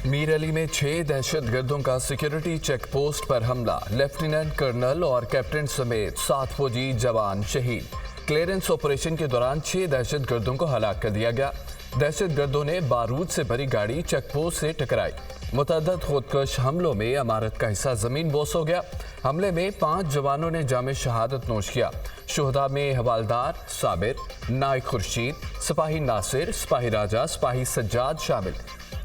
मीर अली में 6 दहशतगर्दों का security check post पर हमला। लेफ्टिनेंट कर्नल और कैप्टन समेत 7 फौजी जवान शहीद। क्लियरेंस ऑपरेशन के दौरान 6 दहशतगर्दों को हलाक कर दिया गया। दहशतगर्दों ने बारूद से भरी गाड़ी चेक पोस्ट से टकराई। मुतअद्दिद खुदकश हमलों में इमारत का हिस्सा जमीन बोस हो गया। हमले में 5 जवानों ने जामे शहादत नोश किया। शुहदा में हवालदार साबिर, नाइक खुर्शीद, सिपाही नासिर, सिपाही राजा, सिपाही सज्जाद शामिल।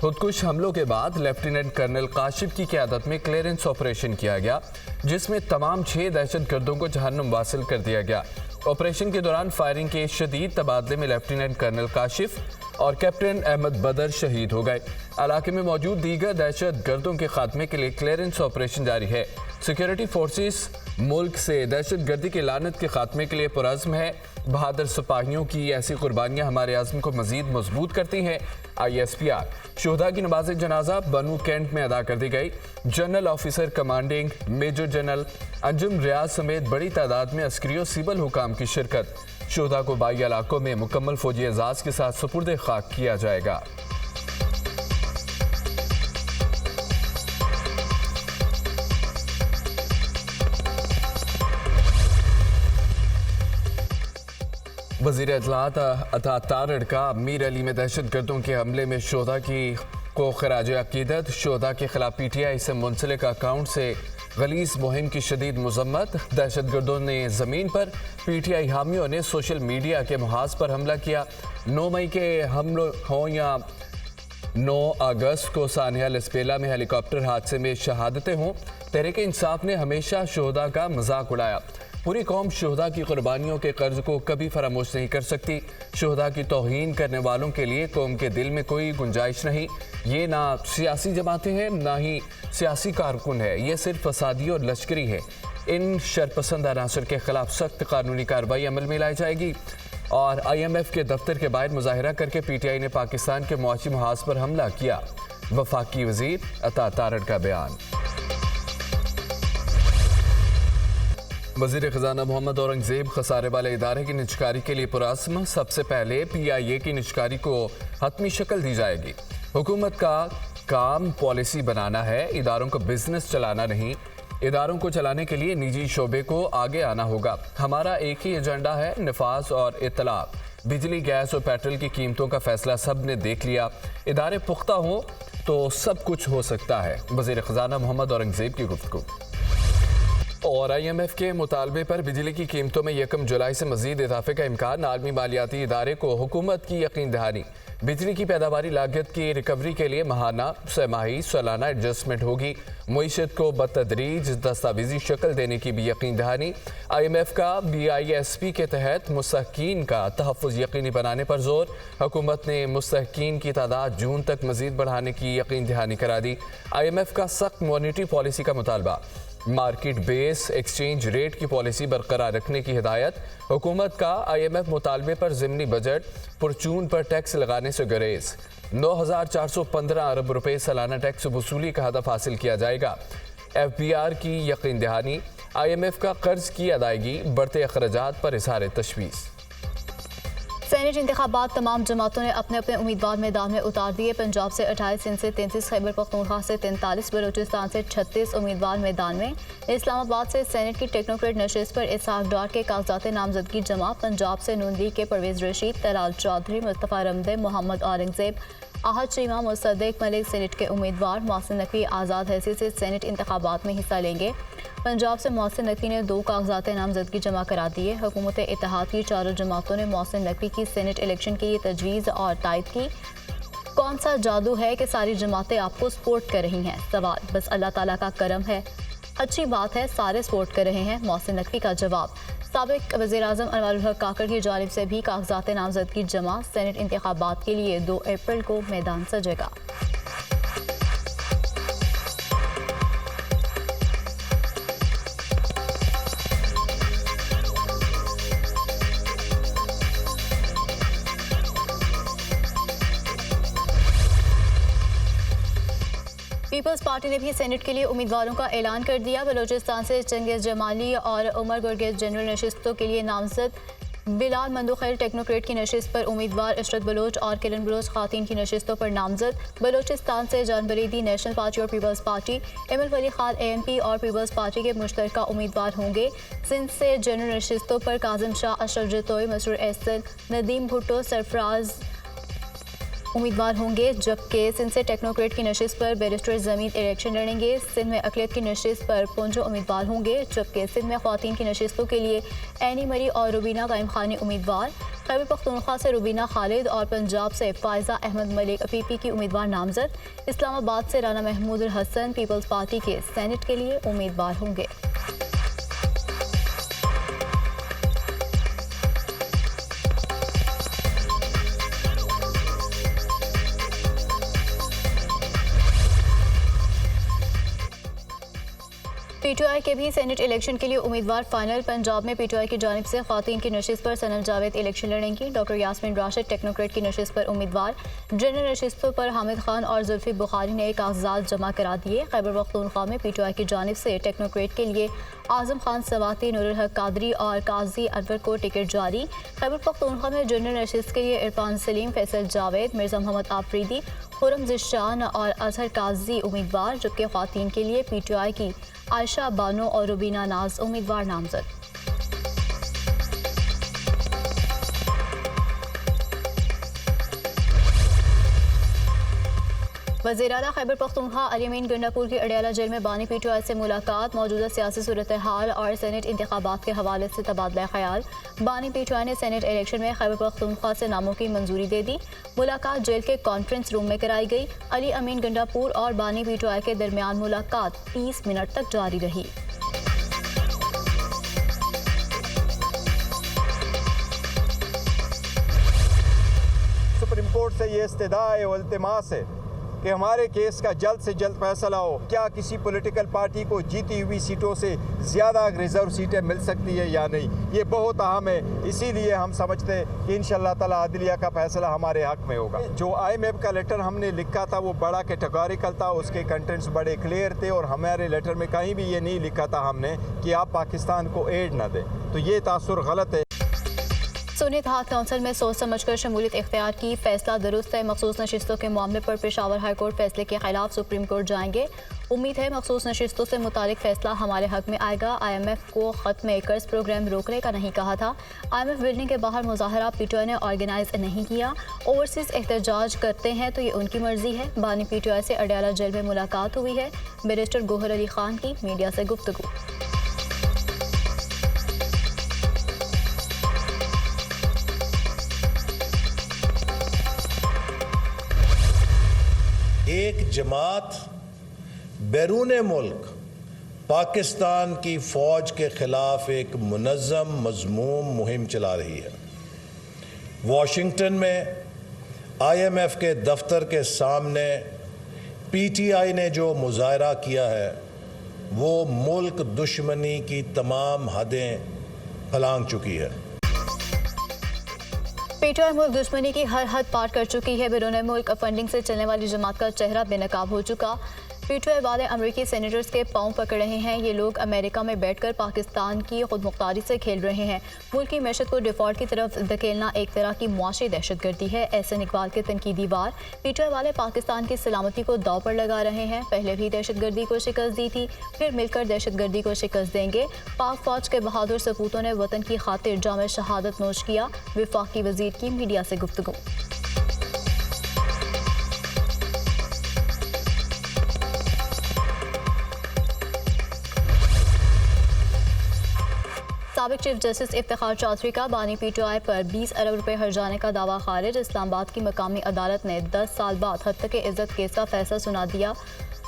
खुदकुश हमलों के बाद लेफ्टिनेंट कर्नल काशिफ की क़यादत में क्लियरेंस ऑपरेशन किया गया, जिसमें तमाम 6 दहशतगर्दों को जहन्नुम वासिल कर दिया गया। ऑपरेशन के दौरान फायरिंग के शदीद तबादले में लेफ्टिनेंट कर्नल काशिफ और कैप्टन अहमद बदर शहीद हो गए। इलाके में मौजूद दीगर दहशतगर्दों के खात्मे के लिए क्लियरेंस ऑपरेशन जारी है। सिक्योरिटी फोर्सेस मुल्क से दहशतगर्दी की लानत के खात्मे के लिए पुरज़्म है। बहादुर सिपाहियों की ऐसी कुर्बानियाँ हमारे आज़म को मज़ीद मजबूत करती हैं। ISPR शुहदा की नमाज जनाजा बनू कैंट में अदा कर दी गई। General officer commanding major general Anjum Riaz समेत बड़ी तादाद में अस्करी और सिविल हुकाम की शिरकत। शुहदा को बाई इलाकों में मुकम्मल फौजी एजाज के साथ सुपुर्द खाक किया जाएगा। वज़ीर इत्तलात अता तारड़ का मीर अली में दहशतगर्दों के हमले में शुहदा को खराज अकीदत। शुहदा के खिलाफ PTI से मुंसलिक अकाउंट से गलीज मुहिम की शदीद मजम्मत। दहशतगर्दों ने ज़मीन पर, PTI हामियों ने सोशल मीडिया के मुहाज पर हमला किया। 9 मई के हमलों हों या 9 अगस्त को सानिया लसपेला में हेलीकॉप्टर हादसे में शहादतें हों, तहरीक इंसाफ ने हमेशा शुहदा का मजाक उड़ाया। पूरी कौम शुहदा की कुर्बानियों के कर्ज को कभी फरामोश नहीं कर सकती। शुहदा की तौहीन करने वालों के लिए कौम के दिल में कोई गुंजाइश नहीं। ये ना सियासी जमातें हैं, ना ही सियासी कारकुन है, ये सिर्फ फसादी और लश्करी है। इन शरपसंद अनासर के खिलाफ सख्त कानूनी कार्रवाई अमल में लाई जाएगी। और IMF के दफ्तर के बाहर मुजाहिरा करके PTI ने पाकिस्तान के मुआशी महाज पर हमला किया। वफाकी वजीर अता तारड़ का बयान। वज़ीर ख़ज़ाना मोहम्मद औरंगज़ेब खसारे वाले इदारे की निजकारी के लिए पुरज़्म। सबसे पहले PIA की निजकारी को हतमी शक्ल दी जाएगी। हुकूमत का काम पॉलिसी बनाना है, इदारों का बिजनेस चलाना नहीं। इदारों को चलाने के लिए निजी शोबे को आगे आना होगा। हमारा एक ही एजेंडा है, नफाज और इत्तलाअ। बिजली, गैस और पेट्रोल की कीमतों का फैसला सब ने देख लिया। इदारे पुख्ता हों तो सब कुछ हो सकता है। वज़ीर ख़ज़ाना मोहम्मद औरंगज़ेब की गुफ्तगू। और IMF के मुतालबे पर बिजली की कीमतों में 1 जुलाई से मजीद इजाफे का इम्कान। आलमी मालियाती इदारे को हुकूमत की यकीन दहानी। बिजली की पैदावारी लागत की रिकवरी के लिए माहाना, छमाही, सालाना एडजस्टमेंट होगी। मईशत को बतदरीज दस्तावेजी शक्ल देने की भी यकीन दहानी। IMF का BISP के तहत मुस्तहकीन का तहफ़्फ़ुज़ यकीनी बनाने पर जोर। हुकूमत ने मुस्तहकीन की तादाद जून तक मजीद बढ़ाने की यकीन दहानी करा दी। IMF का सख्त मॉनिटरी पॉलिसी का मुतालबा। मार्केट बेस एक्सचेंज रेट की पॉलिसी बरकरार रखने की हिदायत। हुकूमत का IMF मुतालबे पर ज़िमनी बजट परचून पर टैक्स लगाने से गुरेज। 9,415 अरब रुपए सालाना टैक्स वसूली का हदफ हासिल किया जाएगा। FBR की यकीन दहानी। IMF का कर्ज की अदायगी, बढ़ते अखराजात पर इज़हार तशवीश। सेनेट इंतखाबात तमाम जमातों ने अपने अपने उम्मीदवार मैदान में उतार दिए। पंजाब से 28, सिंध से 33, खैबर पख्तूनख्वा से 43, बलूचिस्तान से 36 उम्मीदवार मैदान में। इस्लामाबाद से सेनेट की टेक्नोक्रेट नशिस्त पर इसहाक डार के कागजात नामजदगी जमा। पंजाब से नून लीग के परवेज़ रशीद, तलाल चौधरी, मुस्तफ़ा रमदे, मोहम्मद औरंगज़ेब, आहद चीमा, मुसद्दिक मलिक सेनेट के उम्मीदवार। मोहसिन नकवी आज़ाद हैसियत से सेनेट इंतखाबात में हिस्सा लेंगे। पंजाब से मोहसिन नकवी ने 2 कागजात नामजदगी जमा करा दिए। हुकूमत इत्तेहाद की 4 जमातों ने मोहसिन नकवी की सेनेट इलेक्शन के लिए तजवीज़ और तायद की। कौन सा जादू है कि सारी जमातें आपको सपोर्ट कर रही हैं? सवाल, बस अल्लाह ताला का करम है। अच्छी बात है, सारे सपोर्ट कर रहे हैं। मोहसिन नकवी का जवाब। साबिक वज़ीर आज़म अनवारुल हक काकड़ की जानिब से भी कागजात नामजदगी जमा। सेनेट इंतखाबात के लिए 2 अप्रैल को मैदान सजेगा। पीपल्स पार्टी ने भी सेनेट के लिए उम्मीदवारों का ऐलान कर दिया। बलूचिस्तान से चंगेज़ जमाली और उमर गुरगेज़ जनरल नशिस्तों के लिए नामजद। बिलाल मंदोखैल टेक्नोक्रेट की नशिस्त पर उम्मीदवार इशरत बलोच और किरण बलोच खातिन की नशिस्तों पर नामजद। बलोचिस्तान से जान बरीदी नेशनल पार्टी और पीपल्स पार्टी, इमल वली खान ANP और पीपल्स पार्टी के मुश्तरका उम्मीदवार होंगे। सिंध से जनरल नशिस्तों पर काजिम शाह, अशरफ जतोई, मसरूर एहसन, नदीम भुट्टो, सरफराज उम्मीदवार होंगे, जबकि सिंध से टेक्नोक्रेट की नशिस्त पर बैरिस्टर जमीन इलेक्शन लड़ेंगे। सिंध में अकलियत की नशिस्त पर पोंजो उम्मीदवार होंगे, जबकि सिंध में ख्वातीन की नशिस्तों के लिए एनी मरी और रुबीना कायम खानी उम्मीदवार। खैबर पख्तूनख्वा से रुबीना खालिद और पंजाब से फायजा अहमद मलिक PP की उम्मीदवार नामजद। इस्लामाबाद से राना महमूद हसन पीपल्स पार्टी के सेनेट के लिए उम्मीदवार होंगे। PTI के भी सेनेट इलेक्शन के लिए उम्मीदवार फाइनल। पंजाब में PTI की जानिब से ख्वातीन की नशिस्त पर सनम जावेद इलेक्शन लड़ेंगी। डॉक्टर यास्मीन राशिद टेक्नोक्रेट की नशिस्त पर उम्मीदवार। जनरल नशिस्तों पर हामिद खान और जुल्फी बुखारी ने कागजात जमा करा दिए। खैबर पख्तूनख्वा में PTI की जानिब से टेक्नोक्रेट के लिए आजम खान सवाती, नूरुल हक कादरी और काजी अनवर को टिकट जारी। खैबर पख्तूनख्वा में जनरल नशिस्त के लिए इरफान सलीम, फैसल जावेद, मिर्जा मोहम्मद आफरीदी, खुरम जिशान और अजहर काजी उम्मीदवार, जबकि ख्वातीन के लिए PTI की आयशा बानो और रुबीना नाज उम्मीदवार नामजद। वज़ीर आला खैबर पख्तूनख्वा अली अमीन गंडापुर की अडियाला जेल में बानी PTI से मुलाकात। मौजूदा सियासी सूरत हाल और सेनेट इंतखाबात के हवाले से तबादला ख्याल। बानी PTI ने सेनेट इलेक्शन में खैबर पख्तूनख्वा से नामों की मंजूरी दे दी। मुलाकात जेल के कॉन्फ्रेंस रूम में कराई गई। अली अमीन गंडापुर और बानी PTI के दरमियान मुलाकात 30 मिनट तक जारी रही। सुप्रीम कोर्ट से ये इस्तदा है और इल्तिमास है कि हमारे केस का जल्द से जल्द फैसला हो। क्या किसी पॉलिटिकल पार्टी को जीती हुई सीटों से ज़्यादा रिजर्व सीटें मिल सकती है या नहीं, ये बहुत अहम है। इसीलिए हम समझते हैं कि इंशाअल्लाह ताला अदलिया का फैसला हमारे हक में होगा। जो IMF का लेटर हमने लिखा था वो बड़ा कैटेगोरिकल था, उसके कंटेंट्स बड़े क्लियर थे और हमारे लेटर में कहीं भी ये नहीं लिखा था हमने कि आप पाकिस्तान को एड ना दें, तो ये तासुर गलत है। सुन्नी इत्तेहाद काउंसिल में सोच समझकर शमूलियत इख्तियार की, फैसला दुरुस्त है। मखसूस नशिस्तों के मामले पर पेशावर हाई कोर्ट फैसले के खिलाफ सुप्रीम कोर्ट जाएंगे। उम्मीद है मखसूस नशिस्तों से मुतालिक फैसला हमारे हक में आएगा। IMF को खत में कर्ज प्रोग्राम रोकने का नहीं कहा था। IMF बिल्डिंग के बाहर मुजाहरा PTI ने ऑर्गेनाइज नहीं किया। ओवरसीज एहतजाज करते हैं तो ये उनकी मर्जी है। बानी PTI से अडियाला जेल में मुलाकात हुई है। बैरिस्टर गोहर अली खान की मीडिया से गुफ्तगू। एक जमात बैरून मुल्क पाकिस्तान की फ़ौज के ख़िलाफ़ एक मुनज़्ज़म मज़मूम मुहिम चला रही है। वाशिंगटन में IMF के दफ्तर के सामने PTI ने जो मुज़ाहरा किया है वो मुल्क दुश्मनी की तमाम हदें फलांग चुकी है। PTI मुल्क दुश्मनी की हर हद पार कर चुकी है। बैरून मुल्क फंडिंग से चलने वाली जमात का चेहरा बेनकाब हो चुका। PTI वाले अमेरिकी सेनेटर्स के पांव पकड़ रहे हैं। ये लोग अमेरिका में बैठकर पाकिस्तान की खुद मुख्तारी से खेल रहे हैं। मुल्क की मैशत को डिफॉल्ट की तरफ धकेलना एक तरह की मुआशी दहशतगर्दी है। एहसन इकबाल के तनकीदी वार। PTI वाले पाकिस्तान की सलामती को दाव पर लगा रहे हैं। पहले भी दहशतगर्दी को शिकस्त दी थी, फिर मिलकर दहशतगर्दी को शिकस्त देंगे। पाक फौज के बहादुर सपूतों ने वतन की खातिर जाम शहादत नोश किया। वफाकी वजीर की मीडिया से गुफ्तगू। साबिक चीफ जस्टिस इफ्तिखार चौधरी का बानी PTI पर 20 अरब रुपए हर्जाने का दावा खारिज। इस्लामाबाद की मकामी अदालत ने 10 साल बाद हत्या के इज्जत केस का फैसला सुना दिया।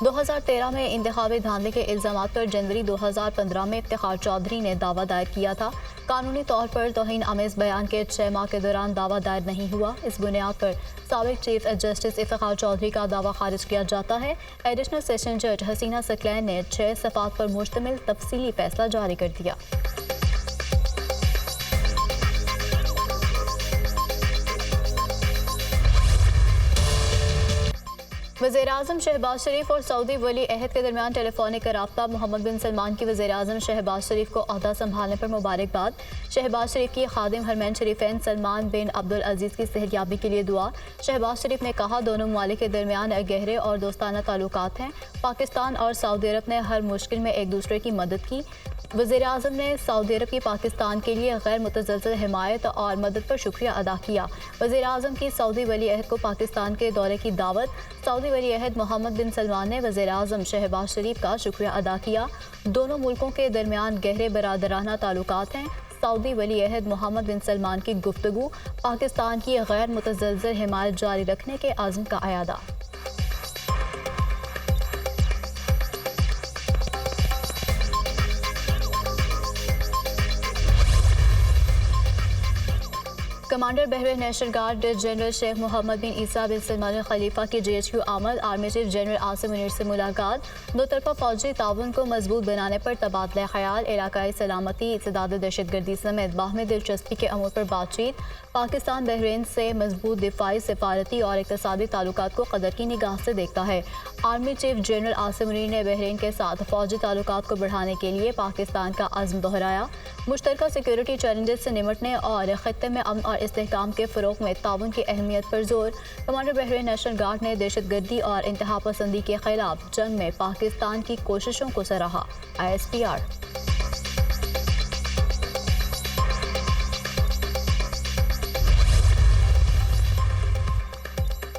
2013 में इंतखाबी धांधली के इल्जाम पर जनवरी 2015 में इफ्तिखार चौधरी ने दावा दायर किया था। कानूनी तौर पर तौहीन आमेज बयान के 6 माह के दौरान दावा दायर नहीं हुआ। इस बुनियाद पर साबिक चीफ जस्टिस इफ्तिखार चौधरी का दावा खारिज किया जाता है। एडिशनल सेशन जज हसीना सकलैन ने 6 सफ़ात पर मुश्तमिल तफसीली फैसला जारी कर दिया। वज़ीर-ए-आज़म शहबाज शरीफ और सऊदी वली अहद के दरमियान टेलीफोनिक रब्ता। मोहम्मद बिन सलमान की वज़ीर-ए-आज़म शहबाज शरीफ को ओहदा संभालने पर मुबारकबाद। शहबाज शरीफ की खादिम हरमैन शरीफैन सलमान बिन अब्दुल अजीज़ की सेहतयाबी के लिए दुआ। शहबाज शरीफ ने कहा, दोनों ममालिक के दरमियान गहरे और दोस्ताना ताल्लुकात हैं। पाकिस्तान और सऊदी अरब ने हर मुश्किल में एक दूसरे की मदद की। वज़ीर-ए-आज़म ने सऊदी अरब की पाकिस्तान के लिए गैर मुतज़लज़ल हिमायत और मदद पर शुक्रिया अदा किया। वज़ीर-ए-आज़म की सऊदी वली अहद को पाकिस्तान के दौरे की दावत। सऊदी वली अहद मोहम्मद बिन सलमान ने वज़ीर-ए-आज़म शहबाज शरीफ का शुक्रिया अदा किया। दोनों मुल्कों के दरमियान गहरे बरादराना ताल्लुकात हैं। सऊदी वली अहद मोहम्मद बिन सलमान की गुफ्तगू। पाकिस्तान की गैर मुतज़लज़ल हिमायत जारी रखने के आज़म का अयादा। Commander Bahrain national guard general Sheikh Mohammed bin Isa bin Salman Al Khalifa की JHQ आमद। Army chief general Asim Munir से मुलाकात। दो तरफा फौजी ताउन को मजबूत बनाने पर तबादला ख्याल। इलाकाई सलामती, इत्तेदाद, दहशतगर्दी समेत बाहमी दिलचस्पी के अमूर पर बातचीत। पाकिस्तान बहरीन से मजबूत दिफाई, सिफारती और इक़्तिसादी ताल्लुकात को कदर की निगाह से देखता है। Army chief general Asim Munir ने बहरीन के साथ फौजी ताल्लुकात को बढ़ाने के लिए पाकिस्तान का अज़्म दोहराया। मुश्तरका सिक्योरिटी चैलेंजेस से निमटने और खित्ते में अमन और इस्तेहकाम के फ़रोग़ में ताउन की अहमियत पर जोर। कमांडर बहरीन नेशनल गार्ड ने दहशतगर्दी और इंतहा पसंदी के खिलाफ जंग में पाकिस्तान की कोशिशों को सराहा। ISPR।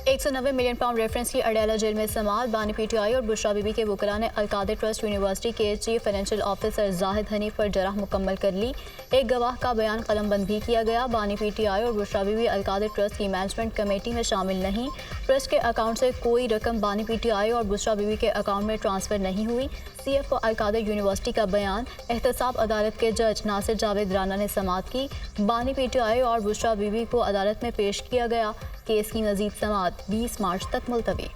190 मिलियन पाउंड रेफरेंस की अडयाला जेल में समाअत। बानी PTI और बुशरा बीबी के वकला ने अलकादर ट्रस्ट यूनिवर्सिटी के chief financial officer Zahid Hanif पर जराह मुकम्मल कर ली। एक गवाह का बयान कलमबंद भी किया गया। बानी PTI और बुशरा बीबी अलकादर ट्रस्ट की मैनेजमेंट कमेटी में शामिल नहीं। ट्रस्ट के अकाउंट से कोई रकम बानी PTI और बुशरा बीबी के अकाउंट में ट्रांसफ़र नहीं हुई। CF अलकादर यूनिवर्सिटी का बयान। एहतसाब अदालत के जज नासिर जावेद राना ने समाअत की। बानी PTI और बुशरा बीबी को अदालत में पेश किया गया। केस की मज़ीद समाअत 20 मार्च तक मुलतवी।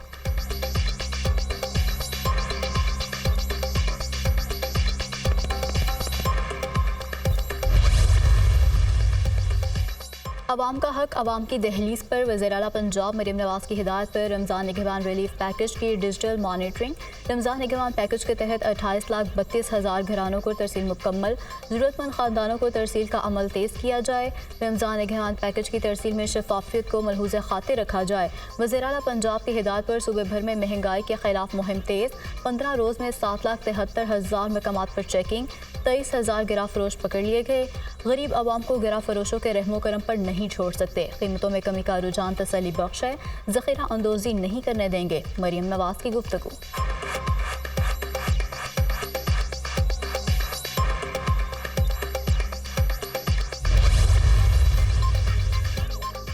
अवाम का हक, अवाम की दहलीज पर वज़ीर आला पंजाब मरीम नवाज़ की हिदायत पर रमज़ान निगहबान रिलीफ पैकेज की डिजिटल मॉनिटरिंग। रमज़ान निगहबान पैकेज के तहत 28,32,000 घरानों को तरसील मुकम्मल। ज़रूरतमंद ख़ानदानों को तरसील का अमल तेज़ किया जाए। रमज़ान निगहबान पैकेज की तरसील में शफाफियत को मलहूज़ खातिर रखा जाए। वज़ीर आला पंजाब की हिदायत पर सूबे भर में महंगाई के खिलाफ मुहिम तेज़। 15 रोज़ में 7,73,000 मकामात पर चेकिंग। 23,000 गिरा फरोश पकड़ लिए गए। गरीब आवाम को गिरा फरोशों के रहमो करम पर नहीं छोड़ सकते। कीमतों में कमी का रुझान तसल्ली बख्श है। ज़ख़ीरा अंदोज़ी नहीं करने देंगे। मरीम नवाज़ की गुफ्तगू।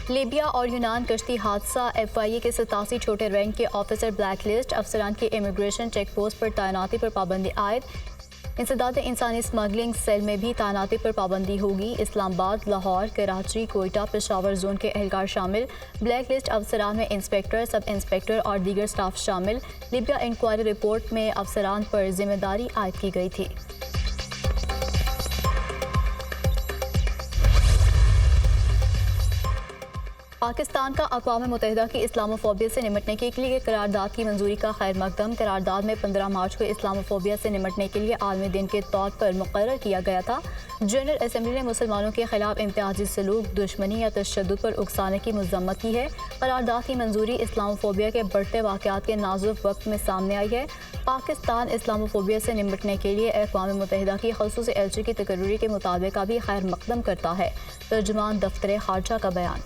लीबिया और यूनान कश्ती हादसा। FIA के 87 छोटे रैंक के ऑफिसर ब्लैक लिस्ट। अफसरान की इमिग्रेशन चेक पोस्ट पर तैनाती पर पाबंदी आयद। इंसदाद इंसानी स्मगलिंग सेल में भी तैनाती पर पाबंदी होगी। इस्लामाबाद, लाहौर, कराची, कोयटा, पेशावर जोन के एहलकार शामिल। ब्लैक लिस्ट अफसरान में इंस्पेक्टर, सब इंस्पेक्टर और दीगर स्टाफ शामिल। लीबिया इंक्वायरी रिपोर्ट में अफसरान पर जिम्मेदारी आयद की गई थी। पाकिस्तान का अक़वाम मुत्तहिदा की इस्लामोफोबिया से निमटने के लिए करारदाद की मंजूरी का खैर मकदम। करारदाद में 15 मार्च को इस्लामोफोबिया से निमटने के लिए आलमी दिन के तौर पर मुकर्रर किया गया था। जनरल असम्बली ने मुसलमानों के खिलाफ इम्तियाजी सलूक, दुश्मनी या तशद्दुद पर उकसाने की मज़म्मत की है। करारदाद की मंजूरी इस्लामोफोबिया के बढ़ते वाक़यात के नाजुक वक्त में सामने आई है। पाकिस्तान इस्लामोफोबिया से निमटने के लिए अक़वाम मुत्तहिदा की ख़ुसूसी एलची की तकर्री के मुताबिक भी खैर मकदम करता है। तर्जुमान दफ्तर ख़ारजा का बयान।